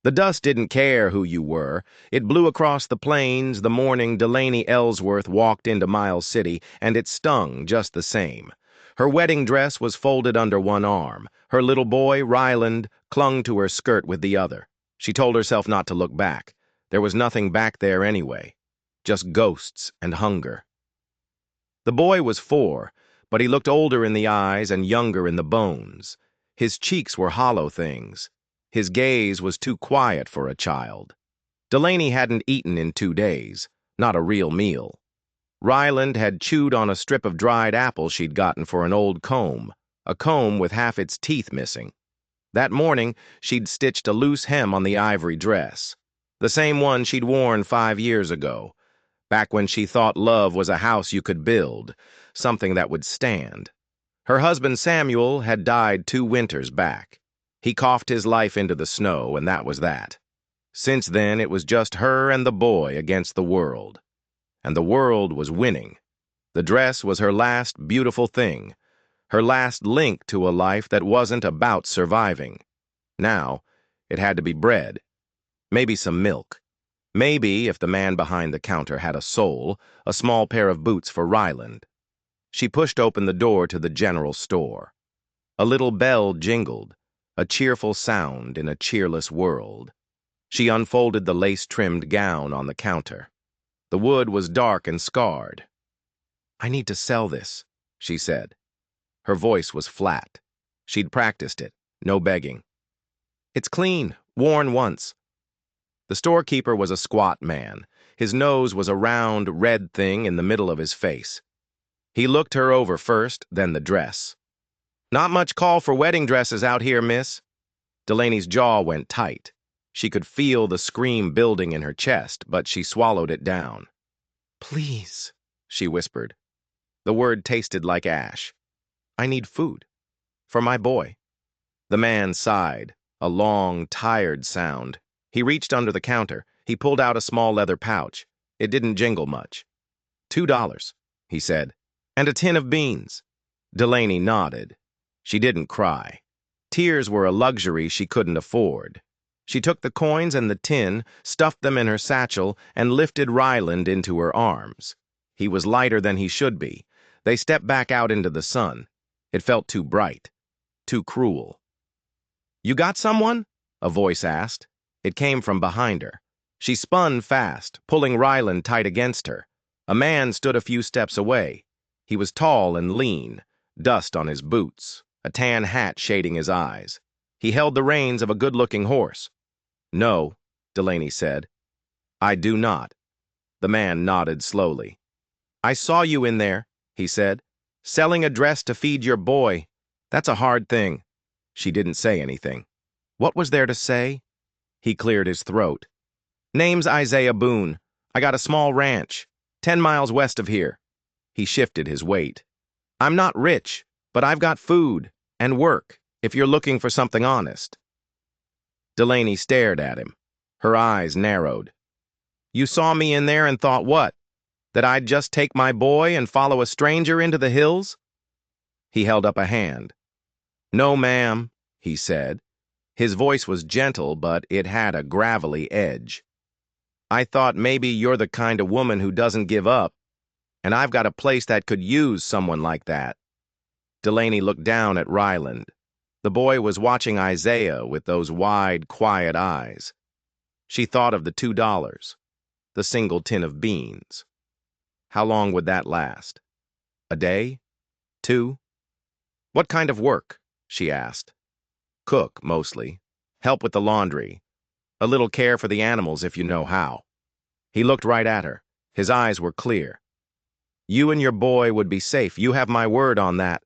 The dust didn't care who you were. It blew across the plains the morning Delaney Ellsworth walked into Miles City, and it stung just the same. Her wedding dress was folded under one arm. Her little boy, Ryland, clung to her skirt with the other. She told herself not to look back. There was nothing back there anyway. Just ghosts and hunger. The boy was 4, but he looked older in the eyes and younger in the bones. His cheeks were hollow things. His gaze was too quiet for a child. Delaney hadn't eaten in 2 days, not a real meal. Ryland had chewed on a strip of dried apple she'd gotten for an old comb, a comb with half its teeth missing. That morning, she'd stitched a loose hem on the ivory dress, the same one she'd worn 5 years ago, back when she thought love was a house you could build, something that would stand. Her husband Samuel had died 2 winters back. He coughed his life into the snow, and that was that. Since then, it was just her and the boy against the world. And the world was winning. The dress was her last beautiful thing, her last link to a life that wasn't about surviving. Now, it had to be bread, maybe some milk. Maybe, if the man behind the counter had a soul, a small pair of boots for Ryland. She pushed open the door to the general store. A little bell jingled, a cheerful sound in a cheerless world. She unfolded the lace-trimmed gown on the counter. The wood was dark and scarred. "I need to sell this," she said. Her voice was flat. She'd practiced it, no begging. "It's clean, worn once." The storekeeper was a squat man. His nose was a round, red thing in the middle of his face. He looked her over first, then the dress. "Not much call for wedding dresses out here, miss." Delaney's jaw went tight. She could feel the scream building in her chest, but she swallowed it down. "Please," she whispered. The word tasted like ash. "I need food. For my boy." The man sighed, a long, tired sound. He reached under the counter. He pulled out a small leather pouch. It didn't jingle much. $2, he said, "and a tin of beans." Delaney nodded. She didn't cry. Tears were a luxury she couldn't afford. She took the coins and the tin, stuffed them in her satchel, and lifted Ryland into her arms. He was lighter than he should be. They stepped back out into the sun. It felt too bright, too cruel. "You got someone?" a voice asked. It came from behind her. She spun fast, pulling Ryland tight against her. A man stood a few steps away. He was tall and lean, dust on his boots, a tan hat shading his eyes. He held the reins of a good-looking horse. "No," Delaney said. "I do not." The man nodded slowly. "I saw you in there," he said, "selling a dress to feed your boy. That's a hard thing." She didn't say anything. What was there to say? He cleared his throat. "Name's Isaiah Boone. I got a small ranch, 10 miles west of here." He shifted his weight. "I'm not rich, but I've got food and work if you're looking for something honest." Delaney stared at him. Her eyes narrowed. "You saw me in there and thought what? That I'd just take my boy and follow a stranger into the hills?" He held up a hand. "No, ma'am," he said. His voice was gentle, but it had a gravelly edge. "I thought maybe you're the kind of woman who doesn't give up, and I've got a place that could use someone like that." Delaney looked down at Ryland. The boy was watching Isaiah with those wide, quiet eyes. She thought of the $2, the single tin of beans. How long would that last? A day? 2? "What kind of work?" she asked. "Cook, mostly. Help with the laundry. A little care for the animals if you know how." He looked right at her. His eyes were clear. "You and your boy would be safe. You have my word on that."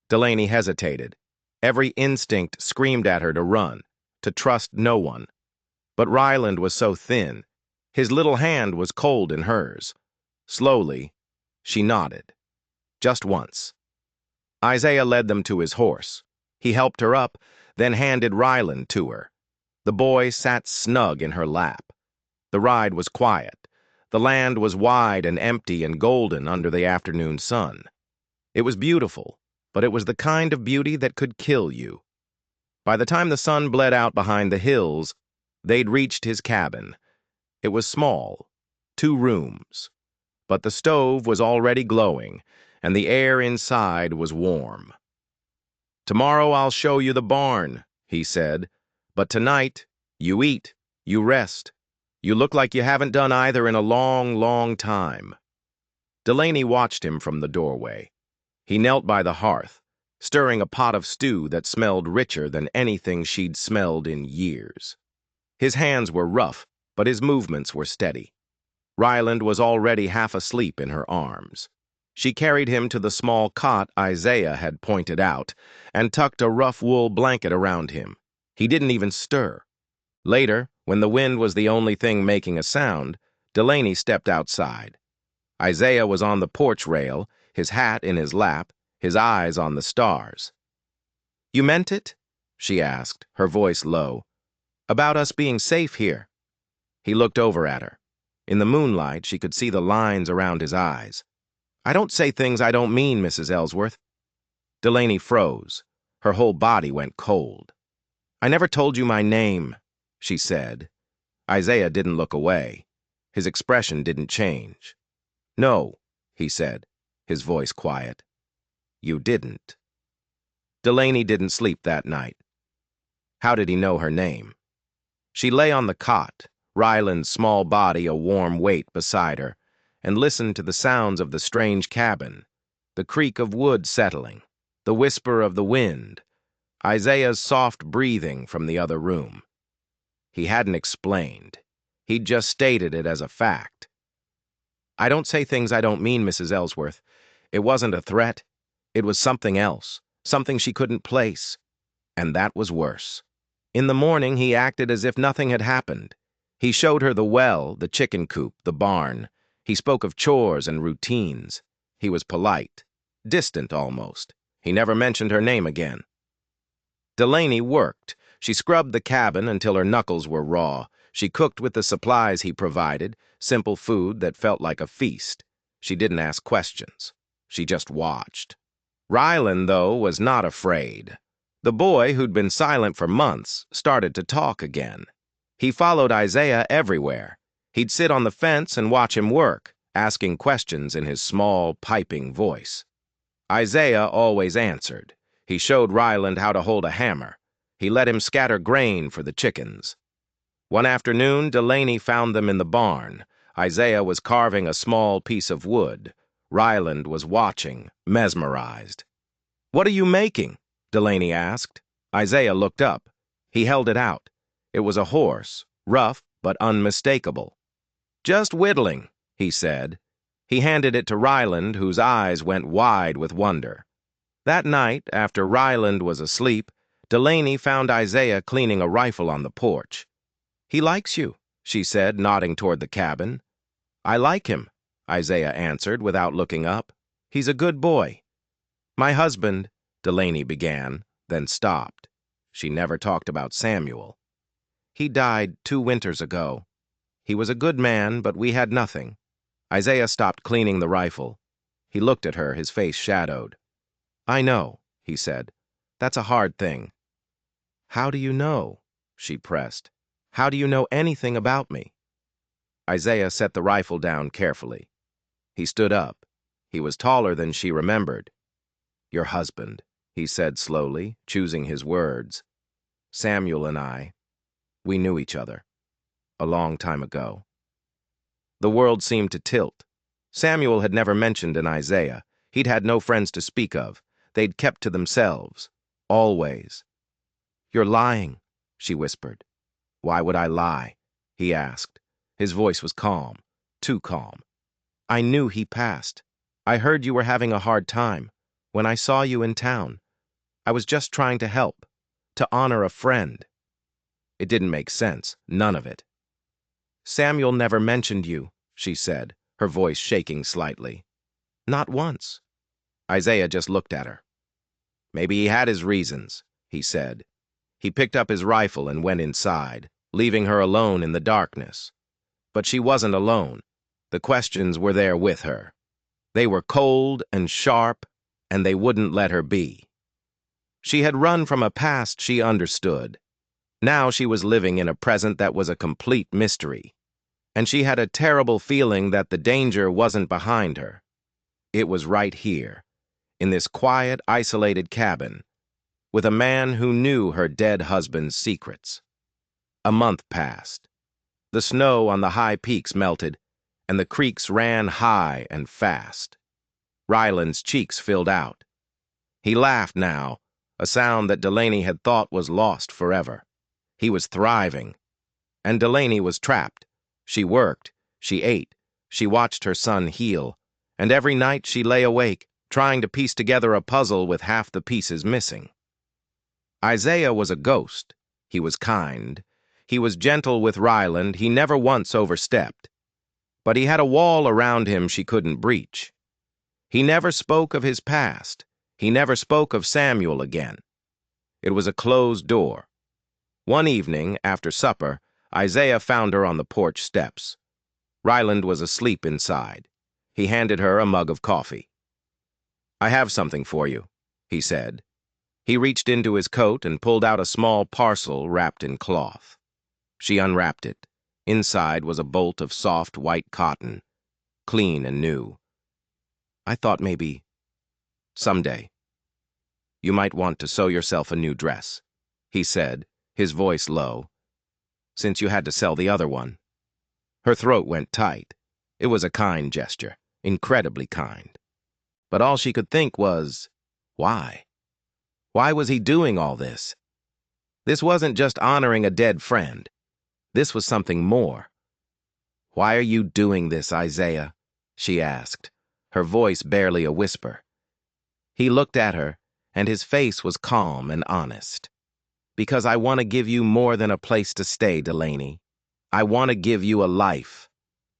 Delaney hesitated. Every instinct screamed at her to run, to trust no one. But Ryland was so thin. His little hand was cold in hers. Slowly, she nodded. Just once. Isaiah led them to his horse. He helped her up, then handed Ryland to her. The boy sat snug in her lap. The ride was quiet. The land was wide and empty and golden under the afternoon sun. It was beautiful, but it was the kind of beauty that could kill you. By the time the sun bled out behind the hills, They'd reached his cabin. It was small, 2 rooms, but the stove was already glowing, and the air inside was warm. "Tomorrow I'll show you the barn," he said, "but tonight, you eat, you rest. You look like you haven't done either in a long, long time." Delaney watched him from the doorway. He knelt by the hearth, stirring a pot of stew that smelled richer than anything she'd smelled in years. His hands were rough, but his movements were steady. Ryland was already half asleep in her arms. She carried him to the small cot Isaiah had pointed out and tucked a rough wool blanket around him. He didn't even stir. Later, when the wind was the only thing making a sound, Delaney stepped outside. Isaiah was on the porch rail, his hat in his lap, his eyes on the stars. "You meant it?" she asked, her voice low. "About us being safe here?" He looked over at her. In the moonlight, she could see the lines around his eyes. "I don't say things I don't mean, Mrs. Ellsworth." Delaney froze. Her whole body went cold. "I never told you my name," she said. Isaiah didn't look away. His expression didn't change. "No," he said, his voice quiet. "You didn't." Delaney didn't sleep that night. How did he know her name? She lay on the cot, Ryland's small body a warm weight beside her, and listened to the sounds of the strange cabin, the creak of wood settling, the whisper of the wind, Isaiah's soft breathing from the other room. He hadn't explained. He'd just stated it as a fact. "I don't say things I don't mean, Mrs. Ellsworth. It wasn't a threat. It was something else, something she couldn't place. And that was worse." In the morning, he acted as if nothing had happened. He showed her the well, the chicken coop, the barn. He spoke of chores and routines. He was polite, distant almost. He never mentioned her name again. Delaney worked. She scrubbed the cabin until her knuckles were raw. She cooked with the supplies he provided, simple food that felt like a feast. She didn't ask questions. She just watched. Ryland, though, was not afraid. The boy, who'd been silent for months, started to talk again. He followed Isaiah everywhere. He'd sit on the fence and watch him work, asking questions in his small, piping voice. Isaiah always answered. He showed Ryland how to hold a hammer. He let him scatter grain for the chickens. One afternoon, Delaney found them in the barn. Isaiah was carving a small piece of wood. Ryland was watching, mesmerized. "What are you making?" Delaney asked. Isaiah looked up. He held it out. It was a horse, rough but unmistakable. "Just whittling," he said. He handed it to Ryland, whose eyes went wide with wonder. That night, after Ryland was asleep, Delaney found Isaiah cleaning a rifle on the porch. "He likes you," she said, nodding toward the cabin. "I like him," Isaiah answered without looking up. "He's a good boy." "My husband," Delaney began, then stopped. She never talked about Samuel. "He died 2 winters ago. He was a good man, but we had nothing." Isaiah stopped cleaning the rifle. He looked at her, his face shadowed. "I know," he said. "That's a hard thing." "How do you know?" she pressed. "How do you know anything about me?" Isaiah set the rifle down carefully. He stood up. He was taller than she remembered. "Your husband," he said slowly, choosing his words. "Samuel and I, we knew each other. A long time ago." The world seemed to tilt. Samuel had never mentioned an Isaiah. He'd had no friends to speak of. They'd kept to themselves. Always. "You're lying," she whispered. "Why would I lie?" he asked. His voice was calm, too calm. "I knew he passed. I heard you were having a hard time. When I saw you in town, I was just trying to help, to honor a friend." It didn't make sense, none of it. "Samuel never mentioned you," she said, her voice shaking slightly. "Not once." Isaiah just looked at her. "Maybe he had his reasons," he said. He picked up his rifle and went inside, leaving her alone in the darkness. But she wasn't alone. The questions were there with her. They were cold and sharp, and they wouldn't let her be. She had run from a past she understood. Now she was living in a present that was a complete mystery, and she had a terrible feeling that the danger wasn't behind her. It was right here, in this quiet, isolated cabin, with a man who knew her dead husband's secrets. A month passed. The snow on the high peaks melted, and the creeks ran high and fast. Ryland's cheeks filled out. He laughed now, a sound that Delaney had thought was lost forever. He was thriving, and Delaney was trapped. She worked, she ate, she watched her son heal, and every night she lay awake, trying to piece together a puzzle with half the pieces missing. Isaiah was a ghost. He was kind. He was gentle with Ryland. He never once overstepped. But he had a wall around him she couldn't breach. He never spoke of his past. He never spoke of Samuel again. It was a closed door. One evening, after supper, Isaiah found her on the porch steps. Ryland was asleep inside. He handed her a mug of coffee. "I have something for you," he said. He reached into his coat and pulled out a small parcel wrapped in cloth. She unwrapped it. Inside was a bolt of soft white cotton, clean and new. "I thought maybe, someday, you might want to sew yourself a new dress," he said, his voice low, "since you had to sell the other one." Her throat went tight. It was a kind gesture, incredibly kind. But all she could think was, why? Why was he doing all this? This wasn't just honoring a dead friend. This was something more. "Why are you doing this, Isaiah?" she asked, her voice barely a whisper. He looked at her, and his face was calm and honest. "Because I want to give you more than a place to stay, Delaney. I want to give you a life."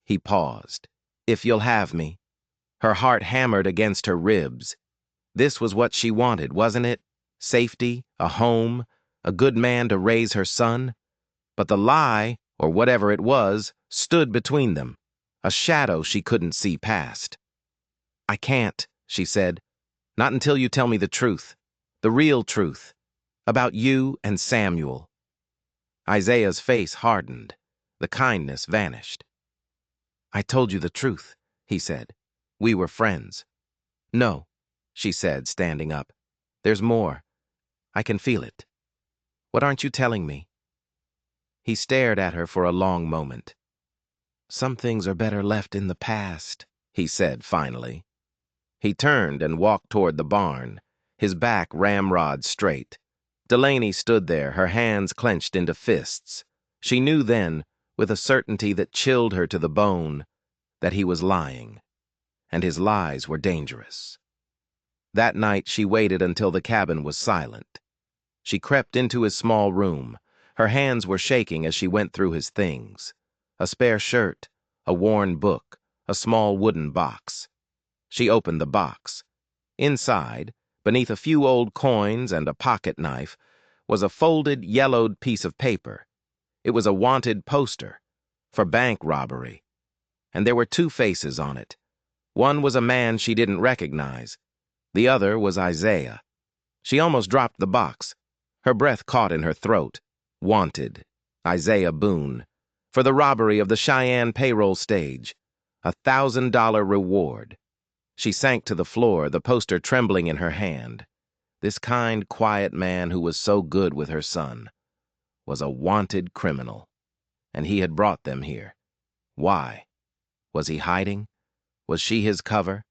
He paused. "If you'll have me." Her heart hammered against her ribs. This was what she wanted, wasn't it? Safety, a home, a good man to raise her son. But the lie, or whatever it was, stood between them, a shadow she couldn't see past. "I can't," she said. "Not until you tell me the truth. The real truth. About you and Samuel." Isaiah's face hardened. The kindness vanished. "I told you the truth," he said. "We were friends." "No," she said, standing up. "There's more. I can feel it. What aren't you telling me?" He stared at her for a long moment. "Some things are better left in the past," he said finally. He turned and walked toward the barn, his back ramrod straight. Delaney stood there, her hands clenched into fists. She knew then, with a certainty that chilled her to the bone, that he was lying, and his lies were dangerous. That night she waited until the cabin was silent. She crept into his small room. Her hands were shaking as she went through his things. A spare shirt, a worn book, a small wooden box. She opened the box. Inside, beneath a few old coins and a pocket knife, was a folded, yellowed piece of paper. It was a wanted poster for bank robbery, and there were two faces on it. One was a man she didn't recognize. The other was Isaiah. She almost dropped the box. Her breath caught in her throat. Wanted, Isaiah Boone, for the robbery of the Cheyenne payroll stage. $1,000 reward. She sank to the floor, the poster trembling in her hand. This kind, quiet man who was so good with her son was a wanted criminal, and he had brought them here. Why? Was he hiding? Was she his cover?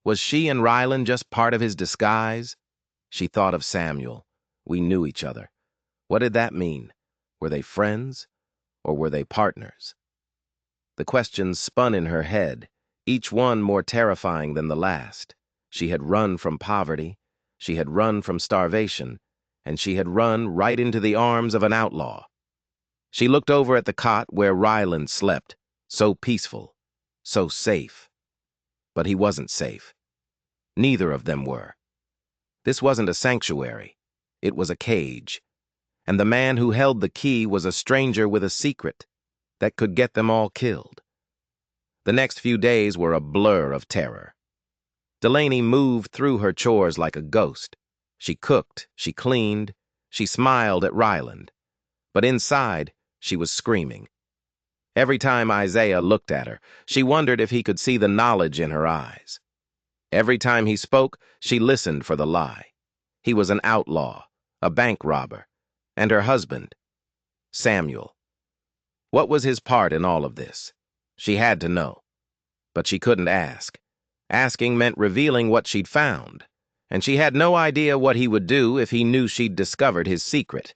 Was she and Ryland just part of his disguise? She thought of Samuel. We knew each other. What did that mean? Were they friends, or were they partners? The questions spun in her head, each one more terrifying than the last. She had run from poverty, she had run from starvation, and she had run right into the arms of an outlaw. She looked over at the cot where Ryland slept, so peaceful, so safe. But he wasn't safe. Neither of them were. This wasn't a sanctuary. It was a cage. And the man who held the key was a stranger with a secret that could get them all killed. The next few days were a blur of terror. Delaney moved through her chores like a ghost. She cooked, she cleaned, she smiled at Ryland. But inside, she was screaming. Every time Isaiah looked at her, she wondered if he could see the knowledge in her eyes. Every time he spoke, she listened for the lie. He was an outlaw, a bank robber, and her husband, Samuel. What was his part in all of this? She had to know. But she couldn't ask. Asking meant revealing what she'd found, and she had no idea what he would do if he knew she'd discovered his secret.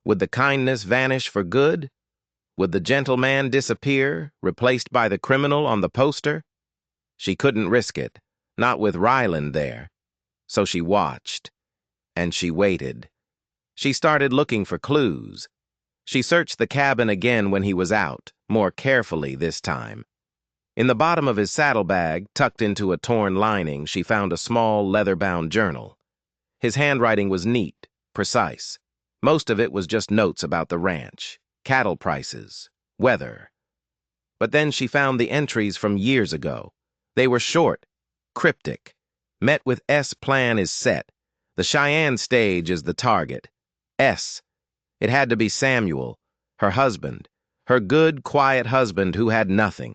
Would the kindness vanish for good? Would the gentleman disappear, replaced by the criminal on the poster? She couldn't risk it, not with Ryland there. So she watched, and she waited. She started looking for clues. She searched the cabin again when he was out, more carefully this time. In the bottom of his saddlebag, tucked into a torn lining, she found a small leather-bound journal. His handwriting was neat, precise. Most of it was just notes about the ranch, cattle prices, weather. But then she found the entries from years ago. They were short, cryptic. Met with S. Plan is set. The Cheyenne stage is the target. S. It had to be Samuel, her husband, her good, quiet husband who had nothing.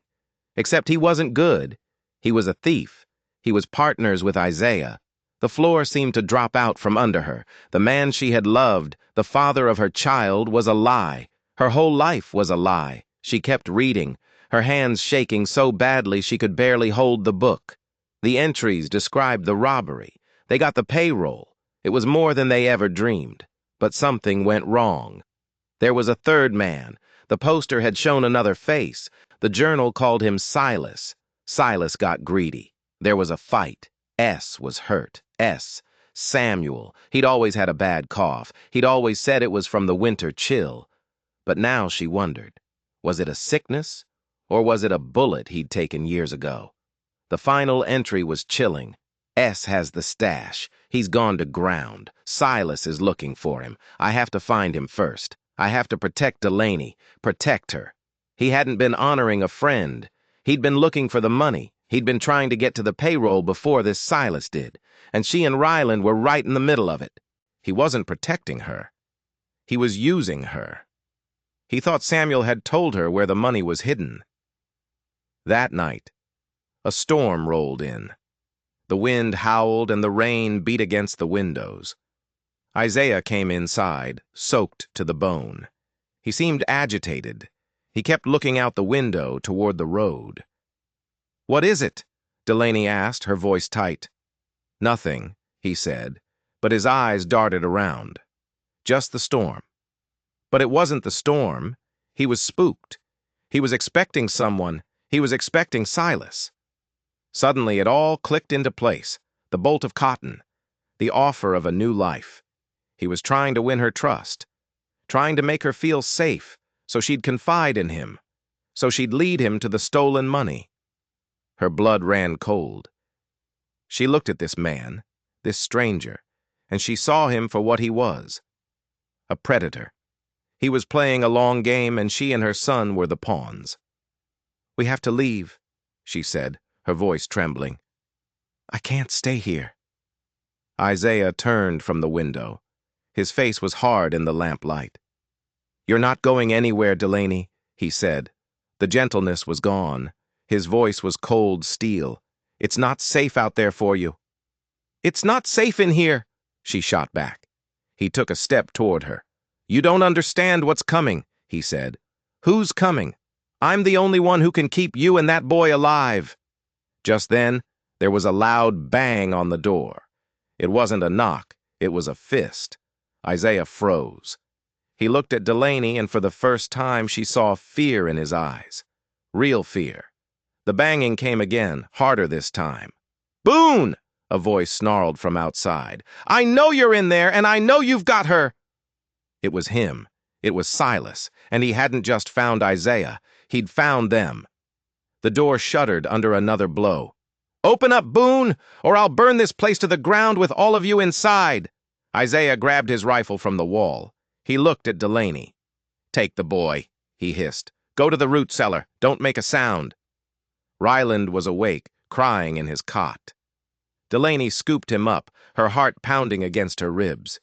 Except he wasn't good. He was a thief. He was partners with Isaiah. The floor seemed to drop out from under her. The man she had loved, the father of her child, was a lie. Her whole life was a lie. She kept reading, her hands shaking so badly she could barely hold the book. The entries described the robbery. They got the payroll. It was more than they ever dreamed. But something went wrong. There was a third man. The poster had shown another face. The journal called him Silas. Silas got greedy. There was a fight. S was hurt. S. Samuel. He'd always had a bad cough. He'd always said it was from the winter chill. But now she wondered. Was it a sickness? Or was it a bullet he'd taken years ago? The final entry was chilling. S has the stash. He's gone to ground. Silas is looking for him. I have to find him first. I have to protect Delaney. Protect her. He hadn't been honoring a friend. He'd been looking for the money. He'd been trying to get to the payroll before this Silas did. And she and Ryland were right in the middle of it. He wasn't protecting her. He was using her. He thought Samuel had told her where the money was hidden. That night, a storm rolled in. The wind howled and the rain beat against the windows. Isaiah came inside, soaked to the bone. He seemed agitated. He kept looking out the window toward the road. "What is it?" Delaney asked, her voice tight. "Nothing," he said, but his eyes darted around. "Just the storm." But it wasn't the storm. He was spooked. He was expecting someone. He was expecting Silas. Suddenly it all clicked into place. The bolt of cotton. The offer of a new life. He was trying to win her trust. Trying to make her feel safe, so she'd confide in him. So she'd lead him to the stolen money. Her blood ran cold. She looked at this man, this stranger, and she saw him for what he was. A predator. He was playing a long game, and she and her son were the pawns. "We have to leave," she said, her voice trembling. "I can't stay here." Isaiah turned from the window. His face was hard in the lamplight. "You're not going anywhere, Delaney," he said. The gentleness was gone. His voice was cold steel. "It's not safe out there for you." "It's not safe in here," she shot back. He took a step toward her. "You don't understand what's coming," he said. "Who's coming? I'm the only one who can keep you and that boy alive." Just then, there was a loud bang on the door. It wasn't a knock, it was a fist. Isaiah froze. He looked at Delaney, and for the first time she saw fear in his eyes. Real fear. The banging came again, harder this time. "Boone!" a voice snarled from outside. "I know you're in there, and I know you've got her!" It was him. It was Silas, and he hadn't just found Isaiah. He'd found them. The door shuddered under another blow. "Open up, Boone, or I'll burn this place to the ground with all of you inside!" Isaiah grabbed his rifle from the wall. He looked at Delaney. "Take the boy," he hissed. "Go to the root cellar. Don't make a sound." Ryland was awake, crying in his cot. Delaney scooped him up, her heart pounding against her ribs.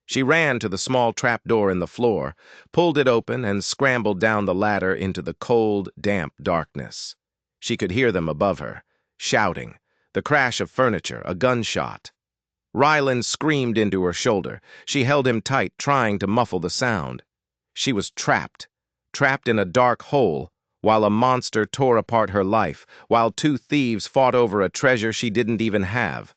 She ran to the small trapdoor in the floor, pulled it open, and scrambled down the ladder into the cold, damp darkness. She could hear them above her, shouting, the crash of furniture, a gunshot. Ryland screamed into her shoulder. She held him tight, trying to muffle the sound. She was trapped in a dark hole, while a monster tore apart her life, while two thieves fought over a treasure she didn't even have.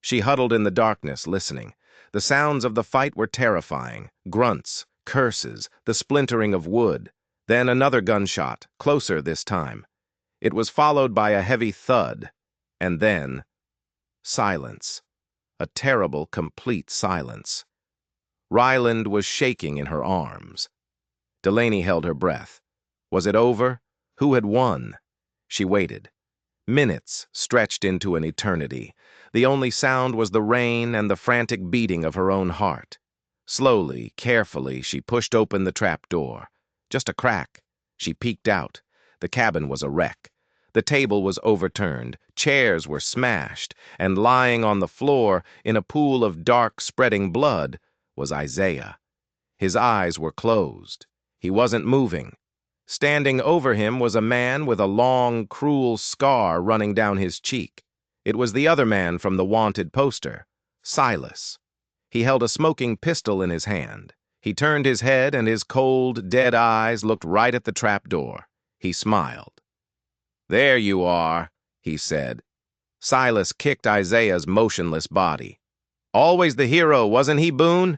She huddled in the darkness, listening. The sounds of the fight were terrifying. Grunts, curses, the splintering of wood. Then another gunshot, closer this time. It was followed by a heavy thud, and then silence. A terrible, complete silence. Ryland was shaking in her arms. Delaney held her breath. Was it over? Who had won? She waited. Minutes stretched into an eternity. The only sound was the rain and the frantic beating of her own heart. Slowly, carefully, she pushed open the trap door. Just a crack. She peeked out. The cabin was a wreck. The table was overturned, chairs were smashed, and lying on the floor, in a pool of dark, spreading blood, was Isaiah. His eyes were closed. He wasn't moving. Standing over him was a man with a long, cruel scar running down his cheek. It was the other man from the wanted poster, Silas. He held a smoking pistol in his hand. He turned his head, and his cold, dead eyes looked right at the trapdoor. He smiled. "There you are," he said. Silas kicked Isaiah's motionless body. "Always the hero, wasn't he, Boone?"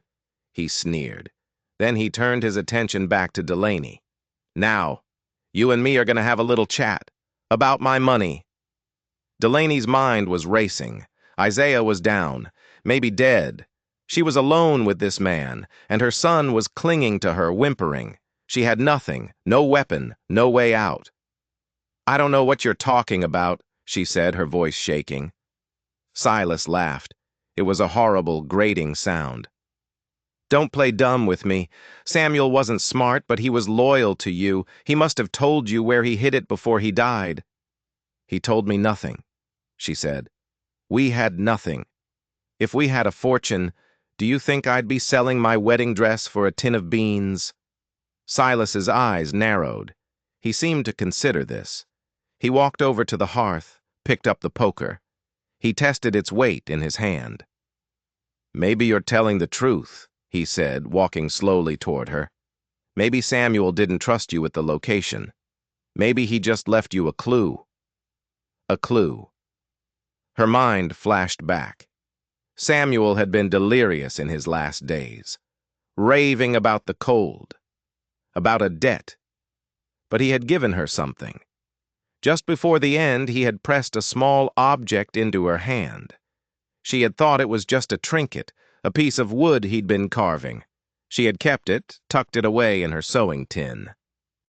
He sneered. Then he turned his attention back to Delaney. "Now, you and me are going to have a little chat. About my money." Delaney's mind was racing. Isaiah was down, maybe dead. She was alone with this man, and her son was clinging to her, whimpering. She had nothing, no weapon, no way out. "I don't know what you're talking about," she said, her voice shaking. Silas laughed. It was a horrible, grating sound. "Don't play dumb with me. Samuel wasn't smart, but he was loyal to you. He must have told you where he hid it before he died." "He told me nothing," she said. "We had nothing. If we had a fortune, do you think I'd be selling my wedding dress for a tin of beans?" Silas's eyes narrowed. He seemed to consider this. He walked over to the hearth, picked up the poker. He tested its weight in his hand. "Maybe you're telling the truth," he said, walking slowly toward her. "Maybe Samuel didn't trust you with the location. Maybe he just left you a clue." A clue. Her mind flashed back. Samuel had been delirious in his last days, raving about the cold, about a debt. But he had given her something. Just before the end, he had pressed a small object into her hand. She had thought it was just a trinket, a piece of wood he'd been carving. She had kept it, tucked it away in her sewing tin.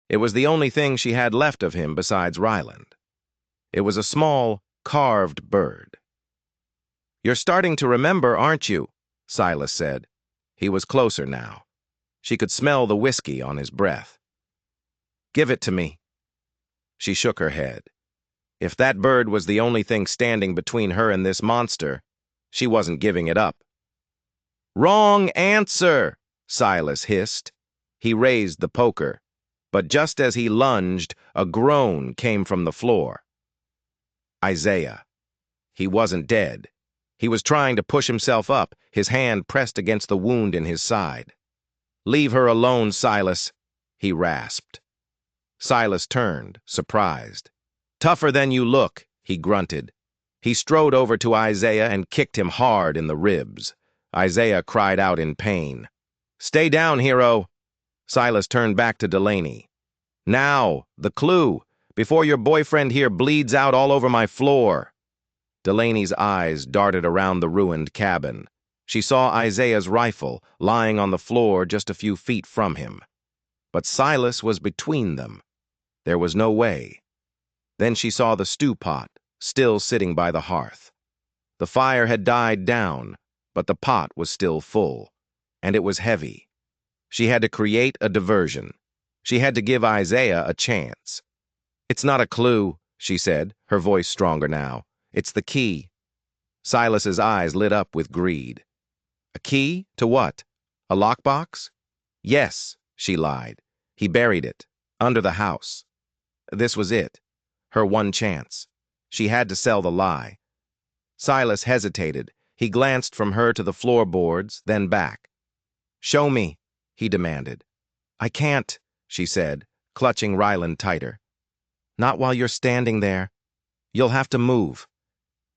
It was the only thing she had left of him besides Ryland. It was a small, carved bird. "You're starting to remember, aren't you?" Silas said. He was closer now. She could smell the whiskey on his breath. "Give it to me." She shook her head. If that bird was the only thing standing between her and this monster, she wasn't giving it up. "Wrong answer!" Silas hissed. He raised the poker, but just as he lunged, a groan came from the floor. Isaiah. He wasn't dead. He was trying to push himself up, his hand pressed against the wound in his side. "Leave her alone, Silas," he rasped. Silas turned, surprised. "Tougher than you look," he grunted. He strode over to Isaiah and kicked him hard in the ribs. Isaiah cried out in pain. "Stay down, hero." Silas turned back to Delaney. "Now, the clue, before your boyfriend here bleeds out all over my floor." Delaney's eyes darted around the ruined cabin. She saw Isaiah's rifle lying on the floor just a few feet from him. But Silas was between them. There was no way. Then she saw the stew pot, still sitting by the hearth. The fire had died down, but the pot was still full, and it was heavy. She had to create a diversion. She had to give Isaiah a chance. "It's not a clue," she said, her voice stronger now. "It's the key." Silas's eyes lit up with greed. A key? To what? A lockbox? Yes, she lied. He buried it, under the house. This was it. Her one chance. She had to sell the lie. Silas hesitated. He glanced from her to the floorboards, then back. Show me, he demanded. I can't, she said, clutching Ryland tighter. Not while you're standing there. You'll have to move.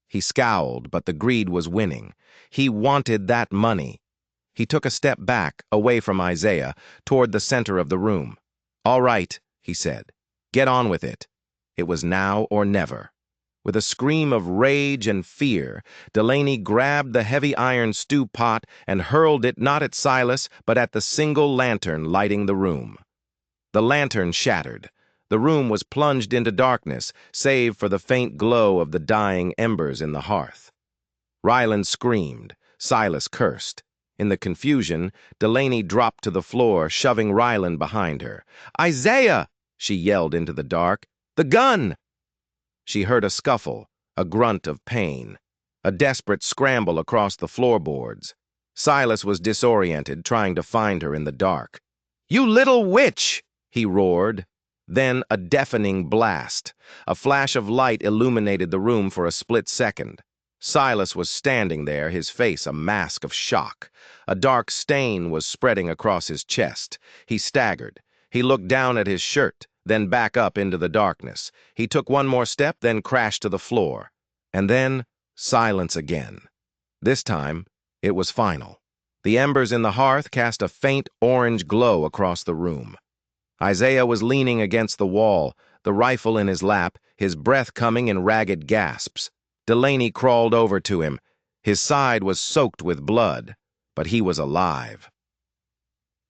He scowled, but the greed was winning. He wanted that money. He took a step back, away from Isaiah, toward the center of the room. All right, he said. Get on with it. It was now or never. With a scream of rage and fear, Delaney grabbed the heavy iron stew pot and hurled it not at Silas, but at the single lantern lighting the room. The lantern shattered. The room was plunged into darkness, save for the faint glow of the dying embers in the hearth. Ryland screamed. Silas cursed. In the confusion, Delaney dropped to the floor, shoving Ryland behind her. Isaiah! She yelled into the dark. The gun! She heard a scuffle, a grunt of pain, a desperate scramble across the floorboards. Silas was disoriented, trying to find her in the dark. You little witch! He roared. Then a deafening blast. A flash of light illuminated the room for a split second. Silas was standing there, his face a mask of shock. A dark stain was spreading across his chest. He staggered. He looked down at his shirt, then back up into the darkness. He took one more step, then crashed to the floor. And then, silence again. This time, it was final. The embers in the hearth cast a faint orange glow across the room. Isaiah was leaning against the wall, the rifle in his lap, his breath coming in ragged gasps. Delaney crawled over to him. His side was soaked with blood, but he was alive.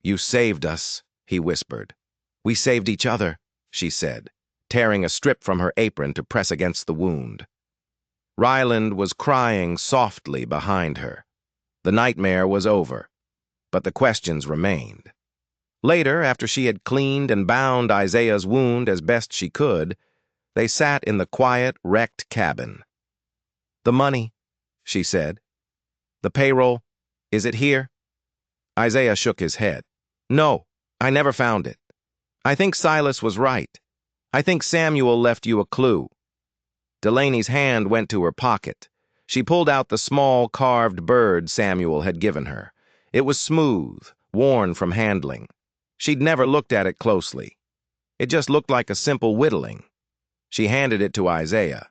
You saved us, he whispered. We saved each other, she said, tearing a strip from her apron to press against the wound. Ryland was crying softly behind her. The nightmare was over, but the questions remained. Later, after she had cleaned and bound Isaiah's wound as best she could, they sat in the quiet, wrecked cabin. The money, she said. The payroll, is it here? Isaiah shook his head. No, I never found it. I think Silas was right. I think Samuel left you a clue. Delaney's hand went to her pocket. She pulled out the small carved bird Samuel had given her. It was smooth, worn from handling. She'd never looked at it closely. It just looked like a simple whittling. She handed it to Isaiah.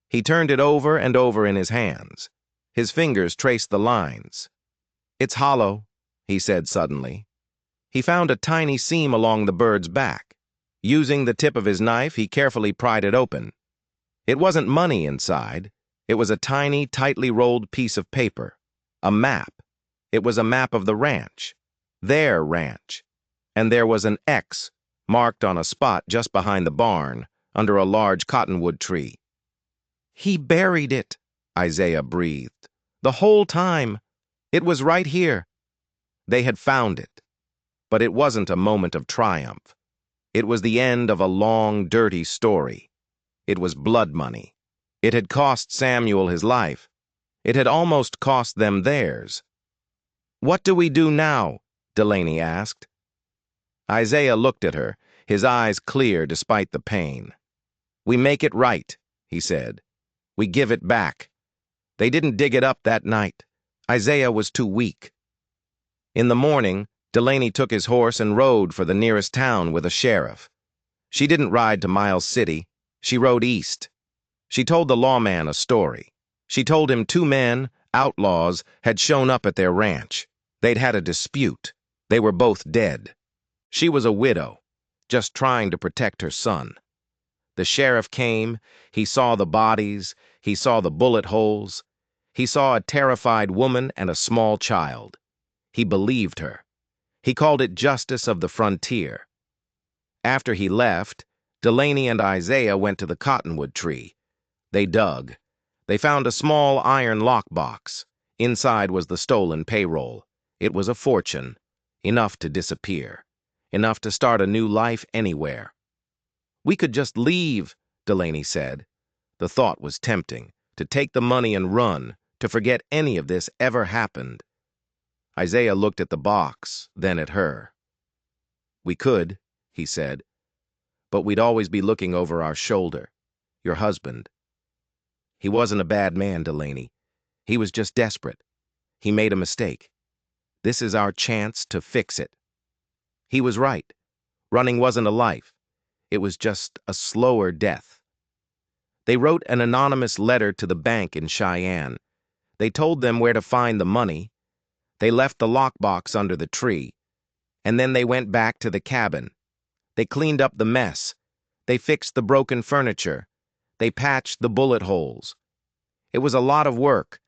He turned it over and over in his hands. His fingers traced the lines. It's hollow, he said suddenly. He found a tiny seam along the bird's back. Using the tip of his knife, he carefully pried it open. It wasn't money inside. It was a tiny, tightly rolled piece of paper. A map. It was a map of the ranch. Their ranch. And there was an X marked on a spot just behind the barn, under a large cottonwood tree. He buried it, Isaiah breathed. The whole time. It was right here. They had found it. But it wasn't a moment of triumph. It was the end of a long, dirty story. It was blood money. It had cost Samuel his life. It had almost cost them theirs. What do we do now? Delaney asked. Isaiah looked at her, his eyes clear despite the pain. We make it right, he said. We give it back. They didn't dig it up that night. Isaiah was too weak. In the morning, Delaney took his horse and rode for the nearest town with a sheriff. She didn't ride to Miles City. She rode east. She told the lawman a story. She told him 2 men, outlaws, had shown up at their ranch. They'd had a dispute. They were both dead. She was a widow, just trying to protect her son. The sheriff came. He saw the bodies. He saw the bullet holes. He saw a terrified woman and a small child. He believed her. He called it justice of the frontier. After he left, Delaney and Isaiah went to the cottonwood tree. They dug. They found a small iron lockbox. Inside was the stolen payroll. It was a fortune, enough to disappear, enough to start a new life anywhere. We could just leave, Delaney said. The thought was tempting, to take the money and run, to forget any of this ever happened. Isaiah looked at the box, then at her. "We could," he said, "but we'd always be looking over our shoulder. Your husband. He wasn't a bad man, Delaney. He was just desperate. He made a mistake. This is our chance to fix it." He was right. Running wasn't a life. It was just a slower death. They wrote an anonymous letter to the bank in Cheyenne. They told them where to find the money. They left the lockbox under the tree. And then they went back to the cabin. They cleaned up the mess. They fixed the broken furniture. They patched the bullet holes. It was a lot of work,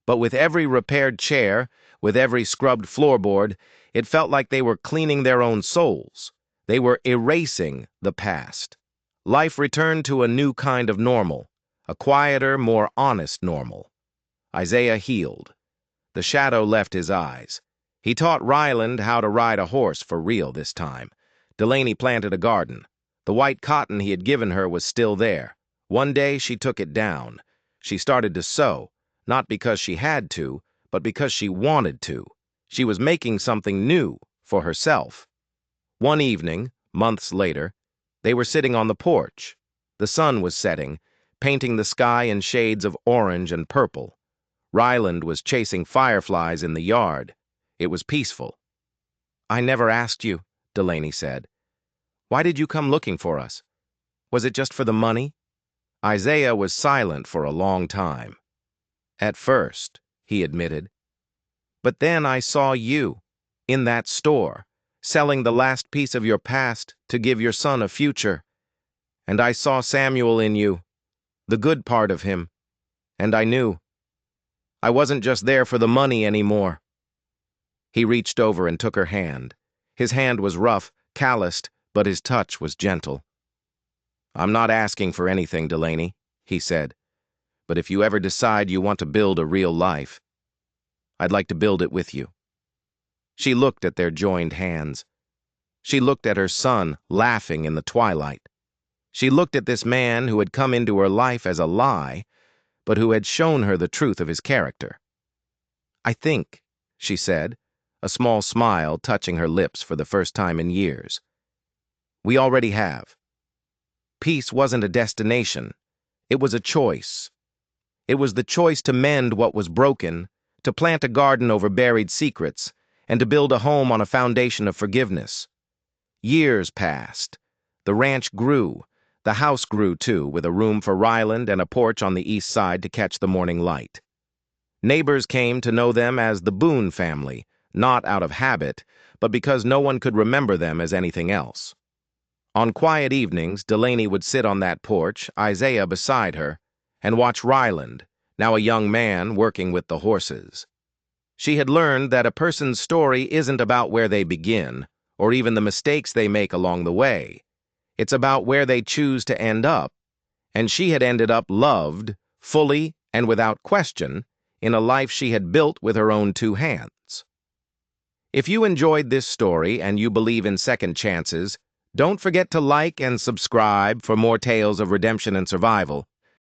but with every repaired chair, with every scrubbed floorboard, it felt like they were cleaning their own souls. They were erasing the past. Life returned to a new kind of normal, a quieter, more honest normal. Isaiah healed. The shadow left his eyes. He taught Ryland how to ride a horse for real this time. Delaney planted a garden. The white cotton he had given her was still there. One day she took it down. She started to sew, not because she had to, but because she wanted to. She was making something new for herself. One evening, months later, they were sitting on the porch. The sun was setting, painting the sky in shades of orange and purple. Ryland was chasing fireflies in the yard. It was peaceful. "I never asked you," Delaney said. "Why did you come looking for us? Was it just for the money?" Isaiah was silent for a long time. "At first," he admitted. "But then I saw you, in that store, selling the last piece of your past to give your son a future. And I saw Samuel in you, the good part of him, and I knew. I wasn't just there for the money anymore." He reached over and took her hand. His hand was rough, calloused, but his touch was gentle. "I'm not asking for anything, Delaney," he said. "But if you ever decide you want to build a real life, I'd like to build it with you." She looked at their joined hands. She looked at her son laughing in the twilight. She looked at this man who had come into her life as a lie, but who had shown her the truth of his character. "I think," she said, a small smile touching her lips for the first time in years, "we already have. Peace wasn't a destination. It was a choice. It was the choice to mend what was broken, to plant a garden over buried secrets, and to build a home on a foundation of forgiveness. Years passed. The ranch grew. The house grew, too, with a room for Ryland and a porch on the east side to catch the morning light. Neighbors came to know them as the Boone family, not out of habit, but because no one could remember them as anything else. On quiet evenings, Delaney would sit on that porch, Isaiah beside her, and watch Ryland, now a young man working with the horses. She had learned that a person's story isn't about where they begin, or even the mistakes they make along the way. It's about where they choose to end up, and she had ended up loved, fully and without question, in a life she had built with her own two hands. If you enjoyed this story and you believe in second chances, don't forget to like and subscribe for more tales of redemption and survival.